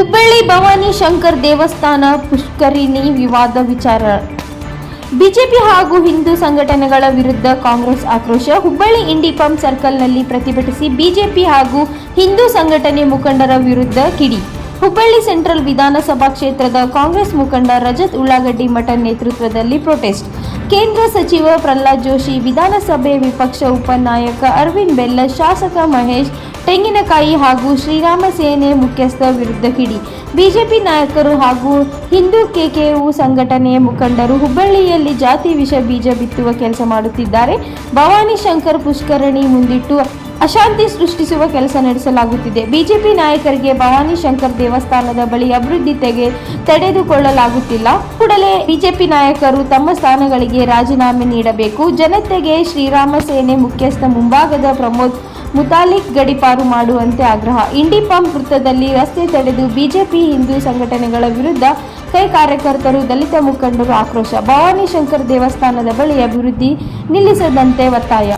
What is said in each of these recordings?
ಹುಬ್ಬಳ್ಳಿ ಭವಾನಿ ಶಂಕರ್ ದೇವಸ್ಥಾನ ಪುಷ್ಕರಿಣಿ ವಿವಾದ ವಿಚಾರ. ಬಿಜೆಪಿ ಹಾಗೂ ಹಿಂದೂ ಸಂಘಟನೆಗಳ ವಿರುದ್ಧ ಕಾಂಗ್ರೆಸ್ ಆಕ್ರೋಶ. ಹುಬ್ಬಳ್ಳಿ ಇಂಡಿ ಪಂಪ್ ಸರ್ಕಲ್ನಲ್ಲಿ ಪ್ರತಿಭಟಿಸಿ ಬಿಜೆಪಿ ಹಾಗೂ ಹಿಂದೂ ಸಂಘಟನೆ ಮುಖಂಡರ ವಿರುದ್ಧ ಕಿಡಿ. ಹುಬ್ಬಳ್ಳಿ ಸೆಂಟ್ರಲ್ ವಿಧಾನಸಭಾ ಕ್ಷೇತ್ರದ ಕಾಂಗ್ರೆಸ್ ಮುಖಂಡ ರಜತ್ ಉಳ್ಳಾಗಡ್ಡಿ ಮಠ ನೇತೃತ್ವದಲ್ಲಿ ಪ್ರೊಟೆಸ್ಟ್. ಕೇಂದ್ರ ಸಚಿವ ಪ್ರಹ್ಲಾದ್ ಜೋಶಿ, ವಿಧಾನಸಭೆ ವಿಪಕ್ಷ ಉಪನಾಯಕ ಅರವಿಂದ್ ಬೆಲ್ಲ, ಶಾಸಕ ಮಹೇಶ್ ತೆಂಗಿನಕಾಯಿ ಹಾಗೂ ಶ್ರೀರಾಮ ಸೇನೆ ಮುಖ್ಯಸ್ಥ ವಿರುದ್ಧ ಕಿಡಿ. ಬಿಜೆಪಿ ನಾಯಕರು ಹಾಗೂ ಹಿಂದೂ ಕೆಕೆಯು ಸಂಘಟನೆಯ ಮುಖಂಡರು ಹುಬ್ಬಳ್ಳಿಯಲ್ಲಿ ಜಾತಿ ವಿಷ ಬೀಜ ಬಿತ್ತುವ ಕೆಲಸ ಮಾಡುತ್ತಿದ್ದಾರೆ. ಭವಾನಿ ಶಂಕರ್ ಪುಷ್ಕರಣಿ ಮುಂದಿಟ್ಟು ಅಶಾಂತಿ ಸೃಷ್ಟಿಸುವ ಕೆಲಸ ನಡೆಸಲಾಗುತ್ತಿದೆ. ಬಿಜೆಪಿ ನಾಯಕರಿಗೆ ಭವಾನಿ ಶಂಕರ್ ದೇವಸ್ಥಾನದ ಬಳಿ ಅಭಿವೃದ್ಧಿ ತಡೆದುಕೊಳ್ಳಲಾಗುತ್ತಿಲ್ಲ. ಕೂಡಲೇ ಬಿಜೆಪಿ ನಾಯಕರು ತಮ್ಮ ಸ್ಥಾನಗಳಿಗೆ ರಾಜೀನಾಮೆ ನೀಡಬೇಕು. ಜನತೆಗೆ ಶ್ರೀರಾಮ ಸೇನೆ ಮುಖ್ಯಸ್ಥ ಮುಂಭಾಗದ ಪ್ರಮೋದ್ ಮುತಾಲಿಕ್ ಗಡೀಪಾರು ಮಾಡುವಂತೆ ಆಗ್ರಹ. ಇಂಡಿ ಪಂಪ್ ವೃತ್ತದಲ್ಲಿ ರಸ್ತೆ ತಡೆದು ಬಿಜೆಪಿ ಹಿಂದೂ ಸಂಘಟನೆಗಳ ವಿರುದ್ಧ ಕೈ ಕಾರ್ಯಕರ್ತರು, ದಲಿತ ಮುಖಂಡರು ಆಕ್ರೋಶ. ಭವಾನಿ ಶಂಕರ್ ದೇವಸ್ಥಾನದ ಬಳಿ ಅಭಿವೃದ್ಧಿ ನಿಲ್ಲಿಸದಂತೆ ಒತ್ತಾಯ.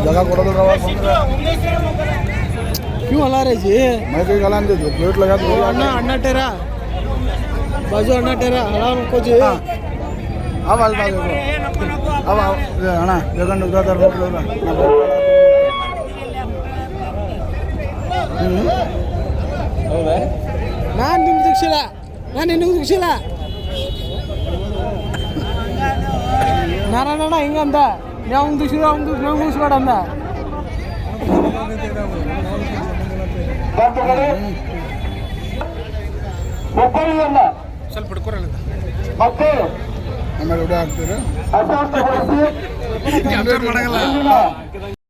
जगह क्यों हला रहे जी? मैं कहीं गला दे दो प्लेट लगा दो अन्ना अन्ना टेरा बाजू अन्ना टेरा हला को जी अब आल बाजू अब अಣ್ಣ जगन उधर रोड लो ನಾನು ನಿಮ್ಗೆ ದಿಕ್ಷಿಲ್ಲ, ನಾನು ನಿನಗೂ ದಿಕ್ಷಿಲ್ಲ. ನಾರಾಯಣ ಹಿಂಗಂದ ಅವ್ನು ದಿಕ್ಷಿಲ್ಲ, ಅವ್ನು ನಾವು ಮುಗಿಸ್ಬೇಡ ಅಂದ. ಸ್ವಲ್ಪ ಹಿಡ್ಕೊರಲ್ಲ ಮತ್ತೆ ಆಮೇಲೆ ಊಟ ಹಾಕ್ತೀರಾ?